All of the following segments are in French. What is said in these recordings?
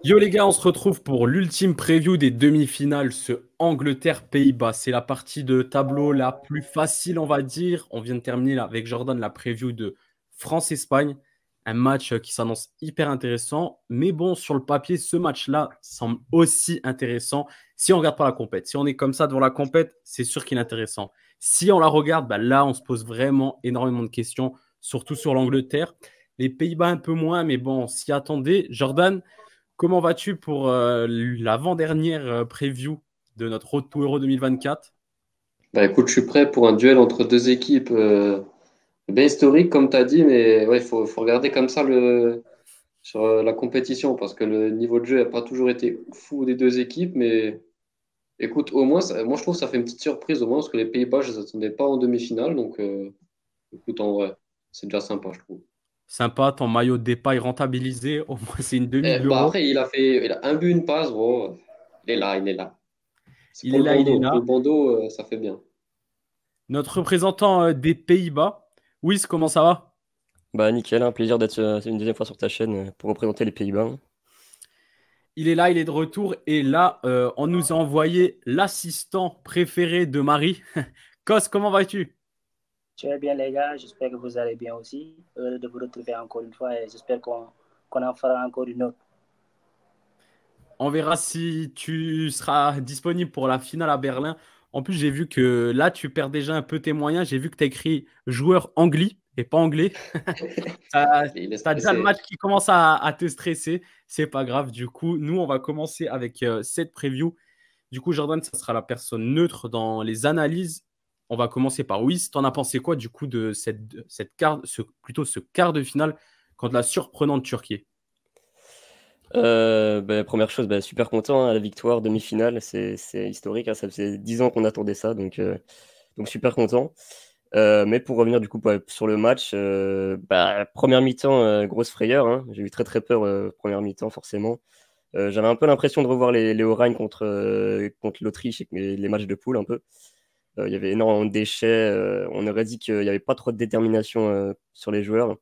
Yo les gars, on se retrouve pour l'ultime preview des demi-finales, ce Angleterre-Pays-Bas. C'est la partie de tableau la plus facile, on va dire. On vient de terminer là, avec Jordan la preview de France-Espagne. Un match qui s'annonce hyper intéressant. Mais bon, sur le papier, ce match-là semble aussi intéressant si on regarde pas la compète. Si on est comme ça devant la compète, c'est sûr qu'il est intéressant. Si on la regarde, bah là, on se pose vraiment énormément de questions, surtout sur l'Angleterre. Les Pays-Bas un peu moins, mais bon, on s'y attendait. Jordan, comment vas-tu pour l'avant-dernière preview de notre Road to Euro 2024? Bah écoute, je suis prêt pour un duel entre deux équipes bien historiques, comme tu as dit, mais ouais, faut regarder comme ça sur la compétition, parce que le niveau de jeu n'a pas toujours été fou des deux équipes, mais écoute, au moins, moi je trouve que ça fait une petite surprise, au moins, parce que les Pays-Bas, je ne les attendais pas en demi-finale, donc écoute, en vrai, c'est déjà sympa, je trouve. Sympa, ton maillot de départ est rentabilisé. Au moins, c'est une demi de Bah l'Euro. après, il a un but, une passe, bon, il est là, il est là. C'est Il est là, il est pour là. le bandeau, ça fait bien. Notre représentant des Pays-Bas. Wiss, comment ça va? Bah nickel, un plaisir d'être une deuxième fois sur ta chaîne pour représenter les Pays-Bas, hein. Il est là, il est de retour. Et là, on nous a envoyé l'assistant préféré de Marie. Kos, comment vas-tu? Je vais bien, les gars. J'espère que vous allez bien aussi. Heureux de vous retrouver encore une fois et j'espère qu'on en fera encore une autre. On verra si tu seras disponible pour la finale à Berlin. En plus, j'ai vu que là, tu perds déjà un peu tes moyens. J'ai vu que tu as écrit joueur anglais et pas anglais. Tu Il est as déjà le stressé. match qui commence à te stresser. C'est pas grave. Du coup, nous, on va commencer avec cette preview. Du coup, Jordan, ça sera la personne neutre dans les analyses. On va commencer par Wiss. T'en as pensé quoi du coup de plutôt ce quart de finale contre la surprenante Turquie? Bah, première chose, bah, super content, hein, la victoire, demi-finale, c'est historique, hein, ça faisait 10 ans qu'on attendait ça, donc super content. Mais pour revenir du coup sur le match, bah, première mi-temps, grosse frayeur, hein. J'ai eu très très peur première mi-temps forcément. J'avais un peu l'impression de revoir les Oranje contre l'Autriche et les matchs de poule un peu. Il y avait énormément de déchets, on aurait dit qu'il n'y avait pas trop de détermination sur les joueurs.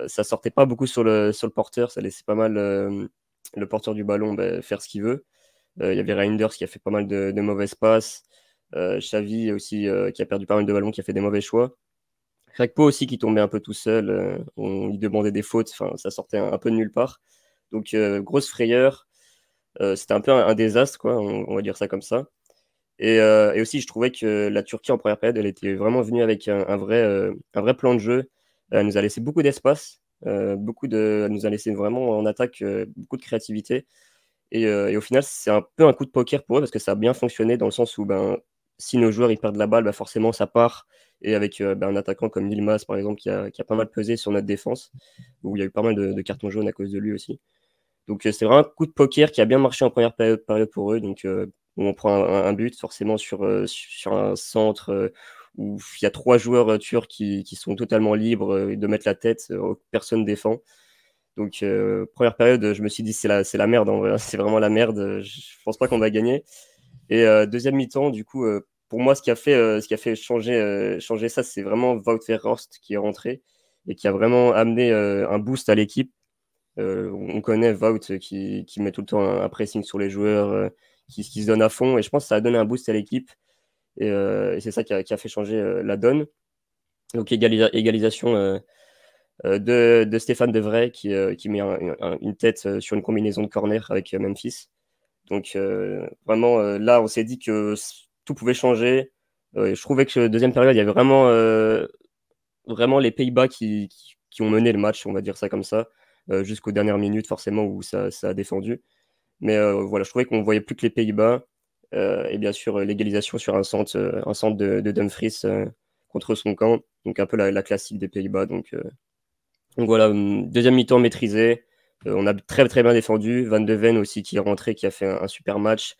Ça sortait pas beaucoup sur le porteur, ça laissait pas mal le porteur du ballon bah, faire ce qu'il veut. Il y avait Reinders qui a fait pas mal de mauvaises passes. Xavi aussi qui a perdu pas mal de ballons, qui a fait des mauvais choix. Rakpo aussi qui tombait un peu tout seul, on lui demandait des fautes, enfin, ça sortait un peu de nulle part. Donc grosse frayeur, c'était un peu un désastre, quoi, on va dire ça comme ça. Et aussi, je trouvais que la Turquie en première période, elle était vraiment venue avec un vrai plan de jeu. Elle nous a laissé beaucoup d'espace, elle nous a laissé vraiment en attaque beaucoup de créativité. Et au final, c'est un peu un coup de poker pour eux parce que ça a bien fonctionné dans le sens où ben, si nos joueurs ils perdent la balle, ben, forcément ça part. Et avec ben, un attaquant comme Yilmaz, par exemple, qui a pas mal pesé sur notre défense, où il y a eu pas mal de cartons jaunes à cause de lui aussi. Donc c'est vraiment un coup de poker qui a bien marché en première période pour eux. Donc on prend un but forcément sur un centre où il y a trois joueurs turcs qui sont totalement libres de mettre la tête, personne défend. Donc première période, je me suis dit c'est la merde en vrai, c'est vraiment la merde. Je pense pas qu'on va gagner. Et deuxième mi-temps, du coup, pour moi, ce qui a fait changer ça, c'est vraiment Wout Weghorst qui est rentré et qui a vraiment amené un boost à l'équipe. On connaît Wout qui met tout le temps un pressing sur les joueurs, qui se donne à fond. Et je pense que ça a donné un boost à l'équipe. Et c'est ça qui a fait changer la donne. Donc égalisation de Stéphane De Vrij qui met une tête sur une combinaison de corner avec Memphis. Donc vraiment, là, on s'est dit que tout pouvait changer. Je trouvais que deuxième période, il y avait vraiment les Pays-Bas qui ont mené le match, on va dire ça comme ça, jusqu'aux dernières minutes, forcément, où ça a défendu. Mais voilà, je trouvais qu'on voyait plus que les Pays-Bas. Et bien sûr, l'égalisation sur un centre de Dumfries contre son camp. Donc un peu la classique des Pays-Bas. Donc voilà, deuxième mi-temps maîtrisé. On a très très bien défendu. Van de Ven aussi qui est rentré, qui a fait un super match.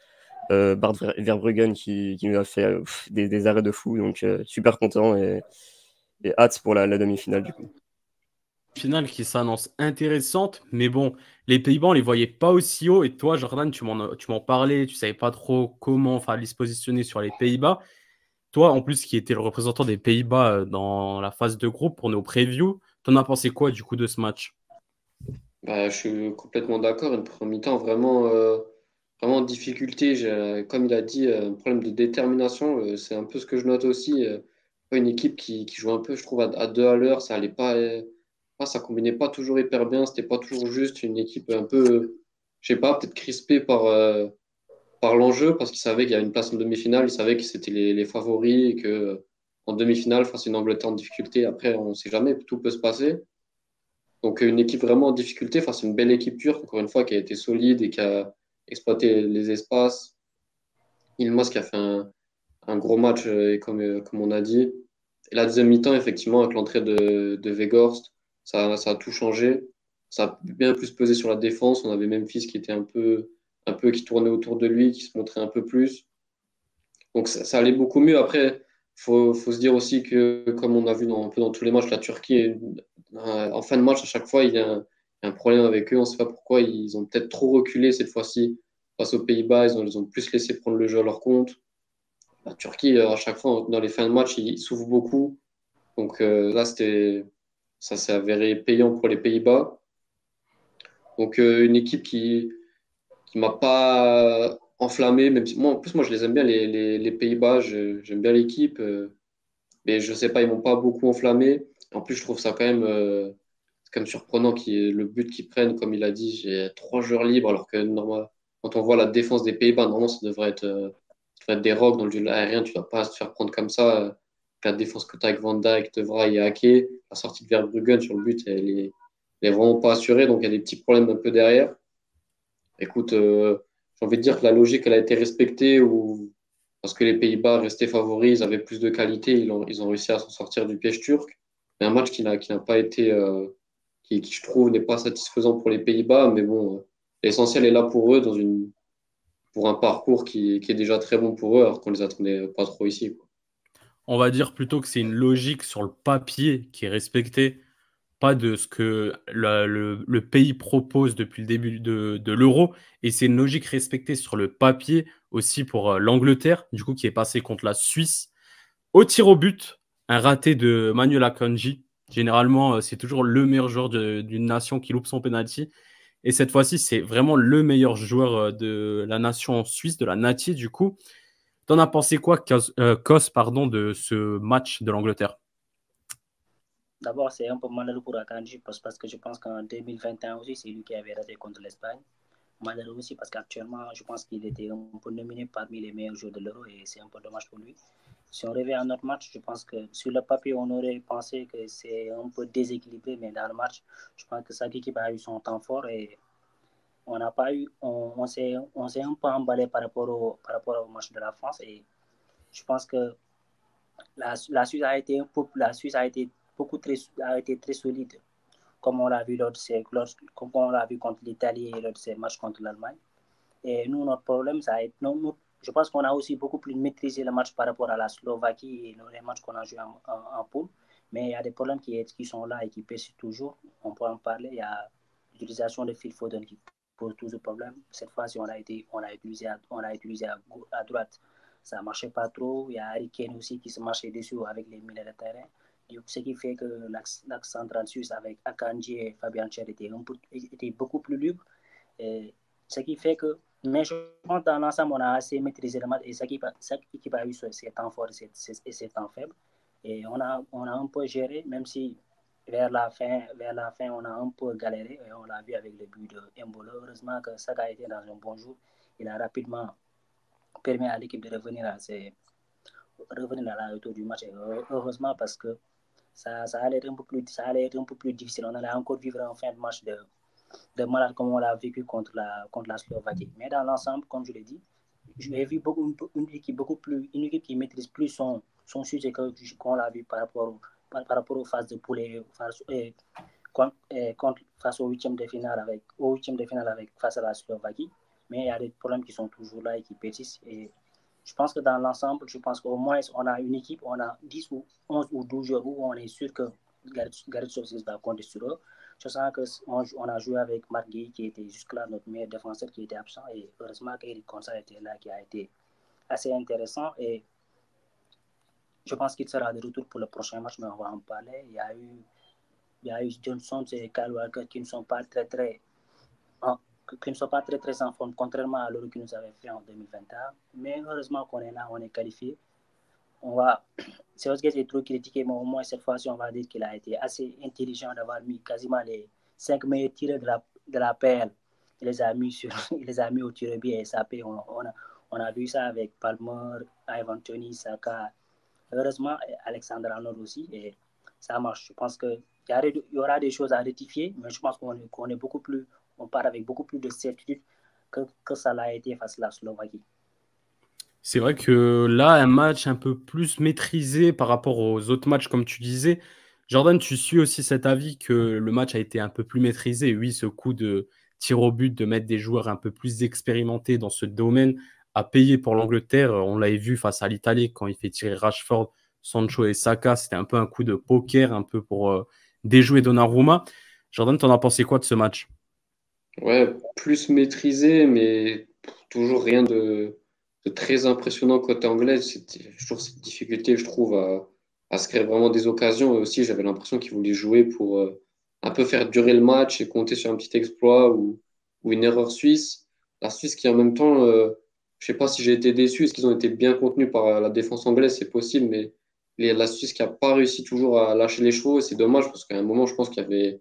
Bart Verbruggen qui nous a fait des arrêts de fou. Donc super content et hâte pour la demi-finale du coup. Finale qui s'annonce intéressante, mais bon, les Pays-Bas, on les voyait pas aussi haut. Et toi, Jordan, tu m'en parlais, tu savais pas trop comment fallait se positionner sur les Pays-Bas. Toi, en plus, qui était le représentant des Pays-Bas dans la phase de groupe pour nos previews, t'en as pensé quoi du coup de ce match? Bah, je suis complètement d'accord. Une première mi-temps vraiment en difficulté. Comme il a dit, un problème de détermination. C'est un peu ce que je note aussi. Une équipe qui joue un peu, je trouve, à deux à l'heure. Ça allait pas, ça combinait pas toujours hyper bien. C'était pas toujours juste. Une équipe un peu, je sais pas, peut-être crispée par l'enjeu parce qu'ils savaient qu'il y avait une place en demi-finale. Ils savaient que c'était les favoris et que en demi-finale, face à une Angleterre en difficulté, après, on sait jamais, tout peut se passer. Donc, une équipe vraiment en difficulté face à une belle équipe turque, encore une fois, qui a été solide et qui a exploité les espaces. Yılmaz qui a fait un gros match, comme on a dit. Et la deuxième mi-temps, effectivement, avec l'entrée de Weghorst, ça a tout changé. Ça a bien plus pesé sur la défense. On avait Memphis qui était qui tournait autour de lui, qui se montrait un peu plus. Donc, ça allait beaucoup mieux. Après, faut se dire aussi que, comme on a vu un peu dans tous les matchs, la Turquie, en fin de match, à chaque fois, il y a un problème avec eux. On ne sait pas pourquoi. Ils ont peut-être trop reculé cette fois-ci face aux Pays-Bas. Ils ont plus laissé prendre le jeu à leur compte. La Turquie, à chaque fois, dans les fins de match, ils souffrent beaucoup. Donc là, ça s'est avéré payant pour les Pays-Bas. Donc une équipe qui m'a pas enflammé, même si moi, en plus, moi, je les aime bien, les Pays-Bas. J'aime bien l'équipe. Mais je sais pas, ils m'ont pas beaucoup enflammé. En plus, je trouve ça c'est quand même surprenant le but qu'ils prennent, comme il a dit, j'ai trois joueurs libres, alors que normalement, quand on voit la défense des Pays-Bas, normalement, ça devrait être des rocs dans le jeu aérien. Tu dois pas te faire prendre comme ça. La défense que tu as avec Van Dijk, De Vrij et Ake, la sortie de Verbruggen sur le but, elle est vraiment pas assurée. Donc, il y a des petits problèmes un peu derrière. Écoute, j'ai envie de dire que la logique, elle a été respectée parce que les Pays-Bas restaient favoris, ils avaient plus de qualité, ils ont réussi à s'en sortir du piège turc. Mais un match qui n'a pas été, qui, je trouve, n'est pas satisfaisant pour les Pays-Bas. Mais bon, l'essentiel est là pour eux pour un parcours qui est déjà très bon pour eux, alors qu'on les attendait pas trop ici, quoi. On va dire plutôt que c'est une logique sur le papier qui est respectée, pas de ce que le pays propose depuis le début de l'Euro. Et c'est une logique respectée sur le papier aussi pour l'Angleterre, du coup, qui est passé contre la Suisse. Au tir au but, un raté de Manuel Akanji. Généralement, c'est toujours le meilleur joueur d'une nation qui loupe son penalty. Et cette fois-ci, c'est vraiment le meilleur joueur de la nation suisse, de la Nati, du coup. T'en as pensé quoi, Kos, pardon, de ce match de l'Angleterre? D'abord, c'est un peu malheureux pour Akanji parce que je pense qu'en 2021 aussi, c'est lui qui avait raté contre l'Espagne. Malheureux aussi parce qu'actuellement, je pense qu'il était un peu nominé parmi les meilleurs joueurs de l'Euro et c'est un peu dommage pour lui. Si on revient à notre match, je pense que sur le papier, on aurait pensé que c'est un peu déséquilibré, mais dans le match, je pense que cette équipe a eu son temps fort et on n'a pas eu, on s'est un peu emballé par rapport au match de la France et je pense que la Suisse a été la Suisse a été très solide, comme on l'a vu comme on l'a vu contre l'Italie et lors de ses matchs contre l'Allemagne. Et nous, notre problème, ça a été, je pense qu'on a aussi beaucoup plus maîtrisé le match par rapport à la Slovaquie et les matchs qu'on a joués en poule. Mais il y a des problèmes qui sont là et qui persistent toujours. On peut en parler. Il y a l'utilisation de Phil Foden qui pose toujours problème. Cette fois-ci, on l'a utilisé à droite. Ça ne marchait pas trop. Il y a Harry Kane aussi qui se marchait dessus avec les milieux de terrain. Ce qui fait que l'axe central suisse avec Akanji et Fabian Cher était beaucoup plus libre. Et ce qui fait que, mais je pense que dans l'ensemble, on a assez maîtrisé le match et cette équipe a eu ses temps forts et ses temps faibles. Et on a un peu géré, même si vers la fin, on a un peu galéré et on l'a vu avec le but de Mbolo. Heureusement que Saka a été dans un bon jour. Il a rapidement permis à l'équipe de revenir à la hauteur du match. Et heureusement parce que ça allait être un peu plus difficile. On allait encore vivre en fin de match de malade comme on l'a vécu contre la Slovaquie. Mais dans l'ensemble, comme je l'ai dit, j'ai vu une équipe qui maîtrise plus son sujet qu'on l'a vu par rapport aux phases de poulet, face au huitième de finale face à la Slovaquie. Mais il y a des problèmes qui sont toujours là et qui persistent. Et je pense que dans l'ensemble, je pense qu'au moins, on a une équipe, on a 10 ou 11 ou 12 jours où on est sûr que Gareth Southgate va compter sur eux. Je sens qu'on a joué avec Marc Guy, qui était jusque-là notre meilleur défenseur, qui était absent. Et heureusement qu'Eric Consa était là, qui a été assez intéressant. Et je pense qu'il sera de retour pour le prochain match, mais on va en parler. Il y a eu Il y a eu Johnson et Kyle Walker qui ne sont pas très en forme, contrairement à l'Euro que nous avait fait en 2021. Mais heureusement qu'on est là, on est qualifié. C'est vrai que c'est trop critiqué, mais au moins cette fois-ci, on va dire qu'il a été assez intelligent d'avoir mis quasiment les 5 meilleurs tireurs de la PL. Il les a mis au tir et SAP. On a vu ça avec Palmer, Ivan Toney, Saka. Heureusement, Alexandre Arnold aussi. Et ça marche. Je pense qu'il y aura des choses à rectifier, mais je pense on part avec beaucoup plus de certitude que ça l'a été face à la Slovaquie. C'est vrai que là, un match un peu plus maîtrisé par rapport aux autres matchs, comme tu disais. Jordan, tu suis aussi cet avis que le match a été un peu plus maîtrisé. Oui, ce coup de tir au but, de mettre des joueurs un peu plus expérimentés dans ce domaine, a payé pour l'Angleterre. On l'avait vu face à l'Italie quand il fait tirer Rashford, Sancho et Saka. C'était un peu un coup de poker, un peu pour déjouer Donnarumma. Jordan, t'en as pensé quoi de ce match? Ouais, plus maîtrisé, mais toujours rien de très impressionnant côté anglais. C'était toujours cette difficulté, je trouve, à se créer vraiment des occasions. Et aussi, j'avais l'impression qu'ils voulaient jouer pour un peu faire durer le match et compter sur un petit exploit ou une erreur suisse. La Suisse qui, en même temps, je sais pas si j'ai été déçu, est-ce qu'ils ont été bien contenus par la défense anglaise, c'est possible, mais la Suisse qui a pas réussi toujours à lâcher les chevaux, et c'est dommage parce qu'à un moment, je pense qu'il y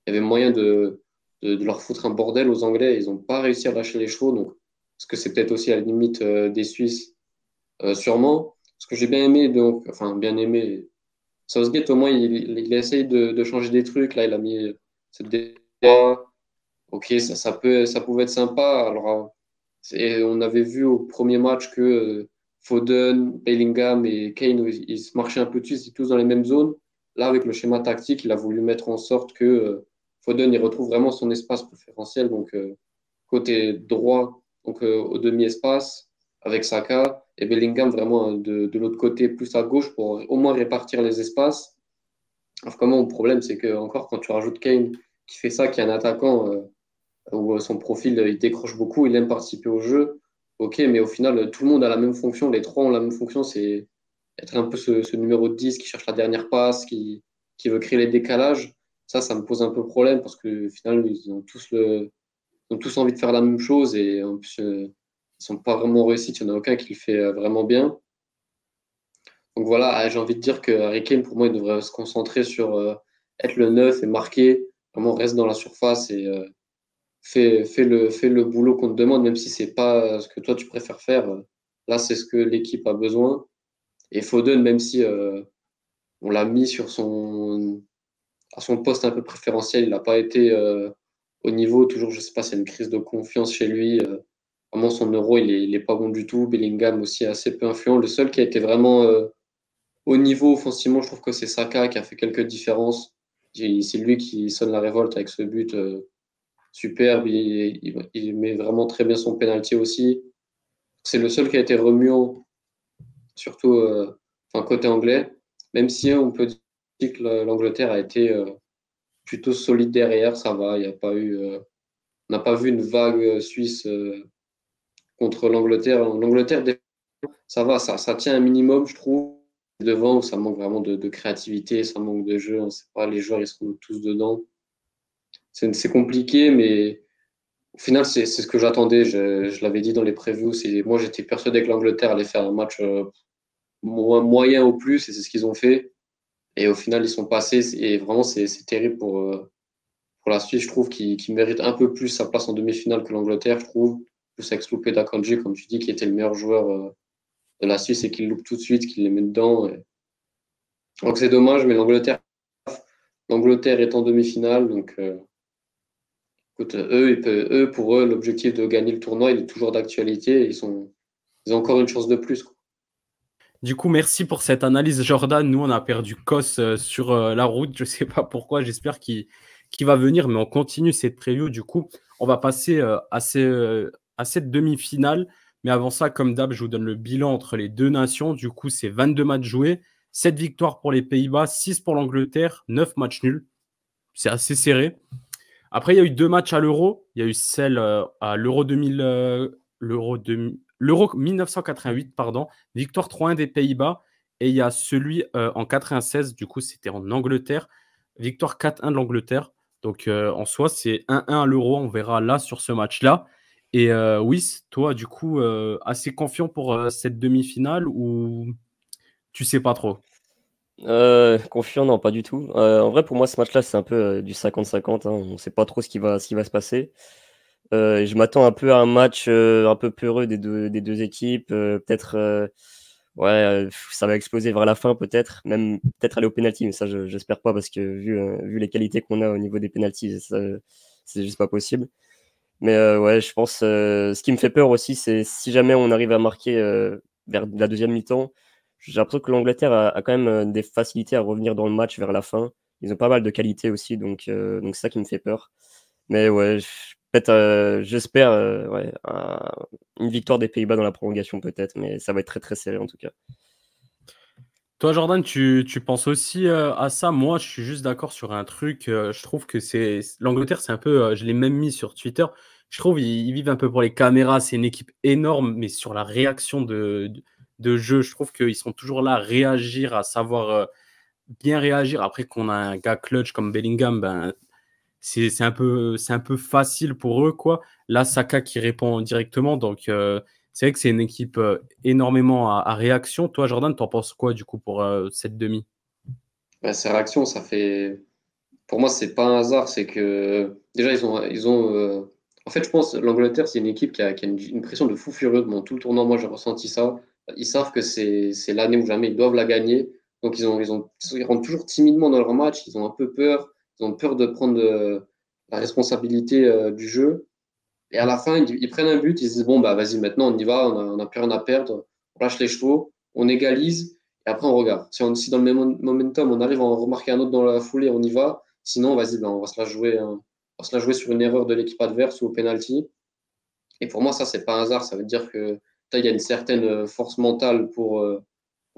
avait moyen de leur foutre un bordel aux Anglais. Ils n'ont pas réussi à lâcher les chevaux. Donc, est-ce que c'est peut-être aussi à la limite des Suisses? Sûrement. Ce que j'ai bien aimé, donc, enfin, bien aimé. Southgate, au moins, il essaye de changer des trucs. Là, il a mis cette défense. Ok, ça pouvait être sympa. Alors, on avait vu au premier match que Foden, Bellingham et Kane, ils se marchaient un peu dessus, ils étaient tous dans les mêmes zones. Là, avec le schéma tactique, il a voulu mettre en sorte que Foden il retrouve vraiment son espace préférentiel, donc côté droit, donc au demi-espace, avec Saka, et Bellingham vraiment de l'autre côté, plus à gauche, pour au moins répartir les espaces. Alors, comment le problème, c'est que encore quand tu rajoutes Kane qui fait ça, qui est un attaquant où son profil il décroche beaucoup, il aime participer au jeu. Ok, mais au final, tout le monde a la même fonction, les trois ont la même fonction, c'est être un peu ce numéro 10 qui cherche la dernière passe, qui veut créer les décalages. Ça me pose un peu problème parce que au final, ils ont tous envie de faire la même chose et en plus, ils sont pas vraiment réussis. Il n'y en a aucun qui le fait vraiment bien. Donc voilà, j'ai envie de dire que Harry Kane, pour moi, il devrait se concentrer sur être le neuf et marquer. Vraiment, reste dans la surface et fais le boulot qu'on te demande, même si c'est pas ce que toi tu préfères faire. Là, c'est ce que l'équipe a besoin. Et Foden, même si on l'a mis à son poste un peu préférentiel, il n'a pas été au niveau. Toujours, je sais pas, c'est une crise de confiance chez lui. Vraiment, son euro, il est pas bon du tout. Bellingham aussi assez peu influent. Le seul qui a été vraiment au niveau offensivement, je trouve que c'est Saka qui a fait quelques différences. C'est lui qui sonne la révolte avec ce but superbe. Il met vraiment très bien son penalty aussi. C'est le seul qui a été remuant, surtout enfin, côté anglais. Même si on peut dire que l'Angleterre a été plutôt solide derrière, ça va. Il y a pas eu, on n'a pas vu une vague suisse contre l'Angleterre. L'Angleterre, ça va, ça tient un minimum, je trouve. Devant, ça manque vraiment de créativité, ça manque de jeu. On sait pas, les joueurs, ils seront tous dedans. C'est compliqué, mais au final, c'est ce que j'attendais. Je l'avais dit dans les previews. Moi, j'étais persuadé que l'Angleterre allait faire un match moyen au plus, et c'est ce qu'ils ont fait. Et au final, ils sont passés. Et vraiment, c'est terrible pour la Suisse, je trouve, qui mérite un peu plus sa place en demi-finale que l'Angleterre, je trouve. Plus avec Sloupé d'Akanji, comme tu dis, qui était le meilleur joueur de la Suisse et qui le loupe tout de suite, qui les met dedans. Donc c'est dommage, mais l'Angleterre est en demi-finale. Donc écoute, pour eux, l'objectif de gagner le tournoi, il est toujours d'actualité. Ils ont encore une chance de plus, quoi. Du coup, merci pour cette analyse, Jordan. Nous, on a perdu Kos sur la route. Je ne sais pas pourquoi. J'espère qu'il va venir, mais on continue cette preview. Du coup, on va passer à cette demi-finale. Mais avant ça, comme d'hab, je vous donne le bilan entre les deux nations. Du coup, c'est 22 matchs joués, 7 victoires pour les Pays-Bas, 6 pour l'Angleterre, 9 matchs nuls. C'est assez serré. Après, il y a eu 2 matchs à l'Euro. Il y a eu celle à l'Euro 2000, l'Euro 1988, pardon, victoire 3-1 des Pays-Bas. Et il y a celui en 96, du coup, c'était en Angleterre, victoire 4-1 de l'Angleterre. Donc en soi, c'est 1-1 à l'Euro. On verra là sur ce match-là. Et Wiss, toi, du coup, assez confiant pour cette demi-finale ou tu sais pas trop? Confiant, non, pas du tout. En vrai, pour moi, ce match-là, c'est un peu du 50-50, hein. On ne sait pas trop ce qui va se passer. Et je m'attends un peu à un match un peu peureux des deux équipes. Peut-être, ouais, ça va exploser vers la fin, peut-être. Même peut-être aller au penalty, mais ça, j'espère pas parce que vu les qualités qu'on a au niveau des penalties, c'est juste pas possible. Mais ouais, je pense. Ce qui me fait peur aussi, c'est si jamais on arrive à marquer vers la deuxième mi-temps, j'ai l'impression que l'Angleterre a quand même des facilités à revenir dans le match vers la fin. Ils ont pas mal de qualités aussi, donc c'est ça qui me fait peur. Mais ouais, peut-être, j'espère ouais, une victoire des Pays-Bas dans la prolongation peut-être, mais ça va être très très serré en tout cas. Toi, Jordan, tu penses aussi à ça? Moi, je suis juste d'accord sur un truc. Je trouve que l'Angleterre, c'est un peu. Je l'ai même mis sur Twitter. Je trouve ils vivent un peu pour les caméras. C'est une équipe énorme, mais sur la réaction de jeu, je trouve qu'ils sont toujours là à réagir, à savoir bien réagir. Après qu'on a un gars clutch comme Bellingham, ben, c'est un peu facile pour eux, quoi. Là, Saka qui répond directement. Donc, c'est vrai que c'est une équipe énormément à réaction. Toi, Jordan, t'en penses quoi, du coup, pour cette demi? Bah, ces réactions, ça fait. Pour moi, c'est pas un hasard. C'est que déjà, en fait, je pense l'Angleterre, c'est une équipe qui a une pression de fou furieux dans tout le tournoi. Moi, j'ai ressenti ça. Ils savent que c'est l'année ou jamais ils doivent la gagner. Donc, ils rentrent toujours timidement dans leur match. Ils ont un peu peur. Ils ont peur de prendre la responsabilité du jeu. Et à la fin, ils prennent un but, ils se disent, bon, bah, vas-y, maintenant, on y va, on a plus rien à perdre, on lâche les chevaux, on égalise, et après, on regarde. Si dans le même momentum, on arrive à en remarquer un autre dans la foulée, on y va. Sinon, vas-y, ben, on va se la jouer, hein. On va se la jouer sur une erreur de l'équipe adverse ou au penalty. Et pour moi, ça, c'est pas un hasard. Ça veut dire que il y a une certaine force mentale pour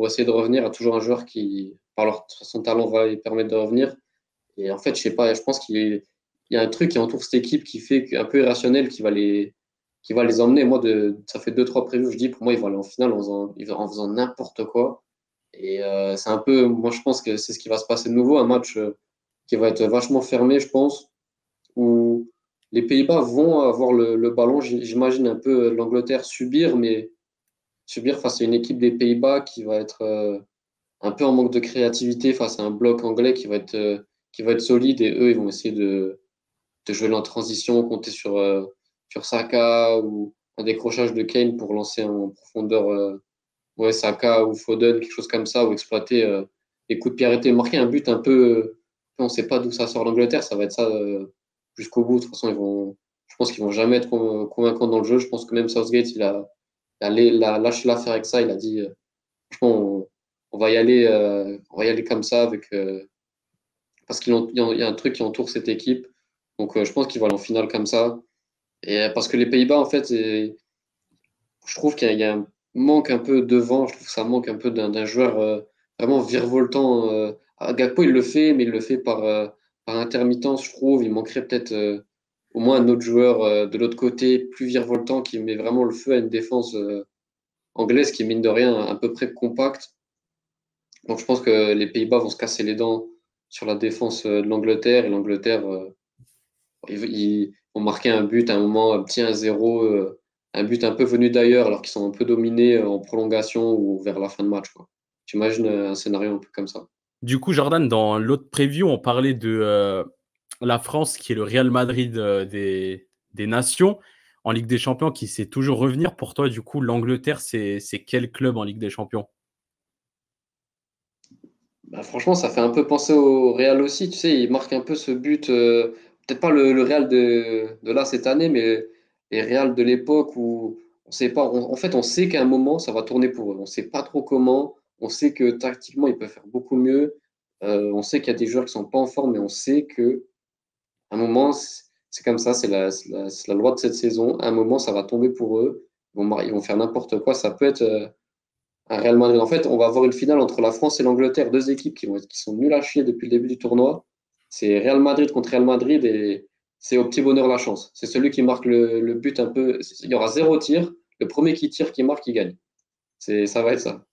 essayer de revenir. Il y a toujours un joueur qui, son talent, va lui permettre de revenir. Et en fait, je sais pas, je pense qu'il y a un truc qui entoure cette équipe qui fait un peu irrationnel qui va les emmener. Moi, ça fait deux, trois previews, je dis, pour moi, ils vont aller en finale en faisant n'importe quoi. Et c'est un peu, moi, je pense que c'est ce qui va se passer de nouveau, un match qui va être vachement fermé, je pense, où les Pays-Bas vont avoir le ballon. J'imagine un peu l'Angleterre subir, mais subir face à une équipe des Pays-Bas qui va être un peu en manque de créativité face à un bloc anglais qui va être solide et eux, ils vont essayer de jouer en transition, compter sur Saka ou un décrochage de Kane pour lancer en profondeur ouais, Saka ou Foden, quelque chose comme ça, ou exploiter les coups de pied arrêtés, marquer un but un peu, on ne sait pas d'où ça sort l'Angleterre, ça va être ça jusqu'au bout. De toute façon, je pense qu'ils vont jamais être convaincants dans le jeu. Je pense que même Southgate, il a lâché l'affaire avec ça. Il a dit, franchement, on va y aller comme ça parce il y a un truc qui entoure cette équipe. Donc, je pense qu'ils vont aller en finale comme ça. Et parce que les Pays-Bas, en fait, je trouve qu'il y a un manque un peu devant. Je trouve que ça manque un peu d'un joueur vraiment virevoltant. Gakpo, il le fait, mais il le fait par intermittence, je trouve. Il manquerait peut-être au moins un autre joueur de l'autre côté, plus virevoltant, qui met vraiment le feu à une défense anglaise qui, mine de rien, à peu près compacte. Donc, je pense que les Pays-Bas vont se casser les dents sur la défense de l'Angleterre. Et l'Angleterre, ils vont marquer un but à un moment, un petit 1-0, un but un peu venu d'ailleurs, alors qu'ils sont un peu dominés en prolongation ou vers la fin de match, quoi. J'imagine un scénario un peu comme ça. Du coup, Jordan, dans l'autre preview, on parlait de la France qui est le Real Madrid des nations en Ligue des Champions qui sait toujours revenir. Pour toi, du coup, l'Angleterre, c'est quel club en Ligue des Champions? Bah, franchement, ça fait un peu penser au Real aussi. Tu sais, il marque un peu ce but, peut-être pas le Real de là cette année, mais les Real de l'époque où on sait pas. En fait, on sait qu'à un moment, ça va tourner pour eux. On sait pas trop comment. On sait que tactiquement, ils peuvent faire beaucoup mieux. On sait qu'il y a des joueurs qui sont pas en forme, mais on sait que à un moment, c'est comme ça. C'est la loi de cette saison. À un moment, ça va tomber pour eux. Ils vont faire n'importe quoi. Ça peut être un Real Madrid. En fait, on va avoir une finale entre la France et l'Angleterre, deux équipes qui sont nulles à chier depuis le début du tournoi. C'est Real Madrid contre Real Madrid et c'est au petit bonheur la chance. C'est celui qui marque le but un peu. Il y aura zéro tir. Le premier qui tire, qui marque, il gagne. Ça va être ça.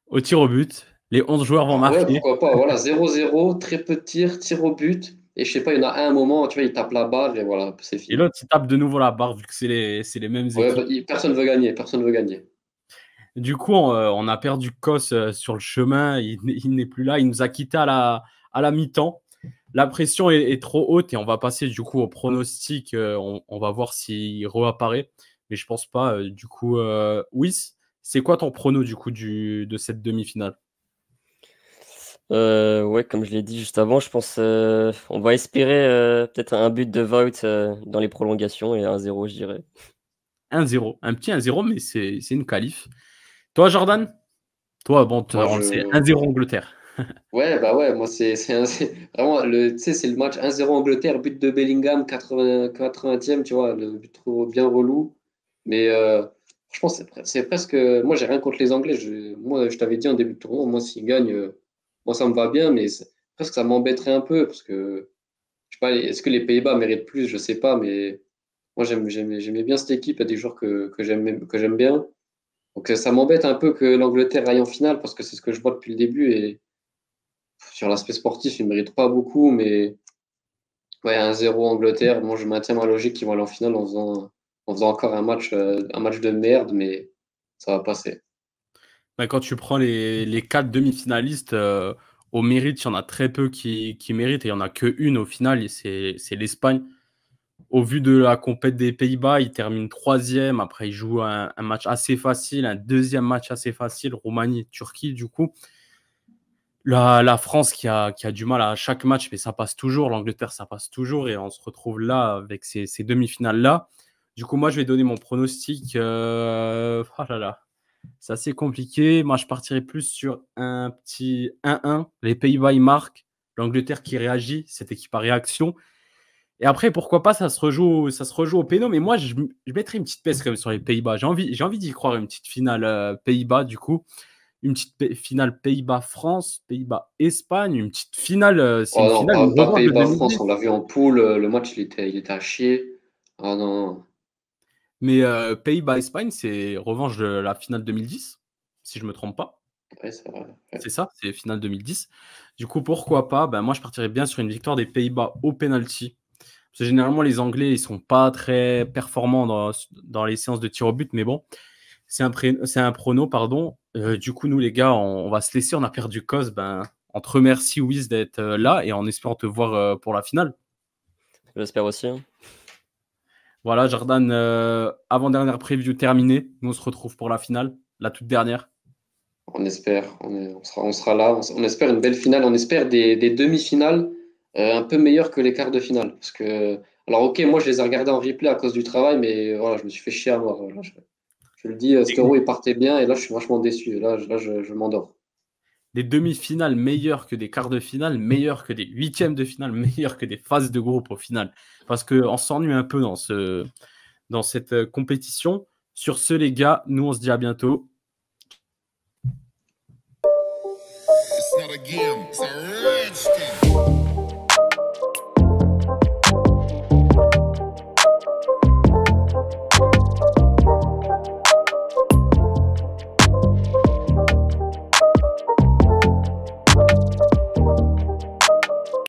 Au tir au but, Les 11 joueurs vont Ouais, marquer. pourquoi pas. Voilà, 0-0, très peu de tirs, tir au but. Et je sais pas, il y en a un moment, tu vois, il tape la balle et voilà, c'est Et fini. l'autre, il tape de nouveau la barre vu que c'est les mêmes Ouais, équipes. personne veut gagner, personne veut gagner. Du coup, on a perdu Kos sur le chemin. Il n'est plus là. Il nous a quittés à la mi-temps. La pression est trop haute et on va passer du coup au pronostic. On va voir s'il réapparaît. Mais je pense pas. Du coup, Wiss, c'est quoi ton prono du coup de cette demi-finale? Ouais, comme je l'ai dit juste avant, je pense on va espérer peut-être un but de Voigt dans les prolongations et 1-0, je dirais. 1-0. Un petit 1-0, mais c'est une qualif. Toi, Jordan? Toi, bon, Moi, on le sait. 1-0 Angleterre. Ouais, bah ouais, moi, c'est vraiment, tu sais, c'est le match 1-0 Angleterre, but de Bellingham, 80e, tu vois, le but trop bien relou. Mais franchement, c'est presque. Moi, j'ai rien contre les Anglais. Moi, je t'avais dit en début de tournoi, moi, s'ils gagnent, moi, ça me va bien, mais presque ça m'embêterait un peu, parce que, je sais pas, est-ce que les Pays-Bas méritent plus? Je sais pas, mais moi, j'aimais bien cette équipe. Il y a des joueurs que j'aime bien. Donc, ça m'embête un peu que l'Angleterre aille en finale, parce que c'est ce que je vois depuis le début. Et sur l'aspect sportif, ils ne méritent pas beaucoup, mais ouais, 1-0 Angleterre. Moi, je maintiens ma logique qu'ils vont aller en finale en faisant encore un match de merde, mais ça va passer. Ben, quand tu prends les 4 demi-finalistes, au mérite, il y en a très peu qui méritent et il n'y en a qu'une au final, et c'est l'Espagne. Au vu de la compète des Pays-Bas, ils terminent troisième. Après, ils jouent un match assez facile, un deuxième match assez facile, Roumanie-Turquie, du coup. La France qui a du mal à chaque match, mais ça passe toujours. L'Angleterre, ça passe toujours. Et on se retrouve là avec ces demi-finales-là. Du coup, moi, je vais donner mon pronostic. Oh là là, c'est assez compliqué. Moi, je partirais plus sur un petit 1-1. Les Pays-Bas, ils marquent. L'Angleterre qui réagit, cette équipe à réaction. Et après, pourquoi pas, ça se rejoue au péno. Mais moi, je mettrais une petite pièce quand même sur les Pays-Bas. J'ai envie d'y croire, une petite finale Pays-Bas, du coup. Une petite finale Pays-Bas-France, Pays-Bas-Espagne. Une petite finale, c'est Oh une non, finale, une pas revanche de Pays-Bas-France, 2010. on l'a vu en poule, le match il était à chier. Ah non, Mais Pays-Bas-Espagne, c'est revanche de la finale 2010, si je ne me trompe pas. ouais, c'est vrai. Ouais. C'est ça, c'est finale 2010. Du coup, pourquoi pas? Ben, moi, je partirais bien sur une victoire des Pays-Bas au penalty. Parce que généralement, les Anglais, ils sont pas très performants dans les séances de tir au but, mais bon, c'est un prono, pardon. Du coup, nous, les gars, on va se laisser. On a perdu cause. Ben, on te remercie, Wiz, d'être là et en espérant te voir pour la finale. J'espère aussi, hein. Voilà, Jordan, avant-dernière preview terminée. Nous, on se retrouve pour la finale, la toute dernière. On espère, on sera là. On espère une belle finale. On espère des demi-finales un peu meilleures que les quarts de finale. Parce que, alors, ok, moi, je les ai regardés en replay à cause du travail, mais voilà, je me suis fait chier à mort. Voilà, je le dis, cet euro, il partait bien et là, je suis vachement déçu. Je m'endors. Des demi-finales meilleures que des quarts de finale, meilleures que des huitièmes de finale, meilleures que des phases de groupe au final. Parce qu'on s'ennuie un peu dans cette compétition. Sur ce, les gars, nous, on se dit à bientôt. It's not a game, it's a rich thing.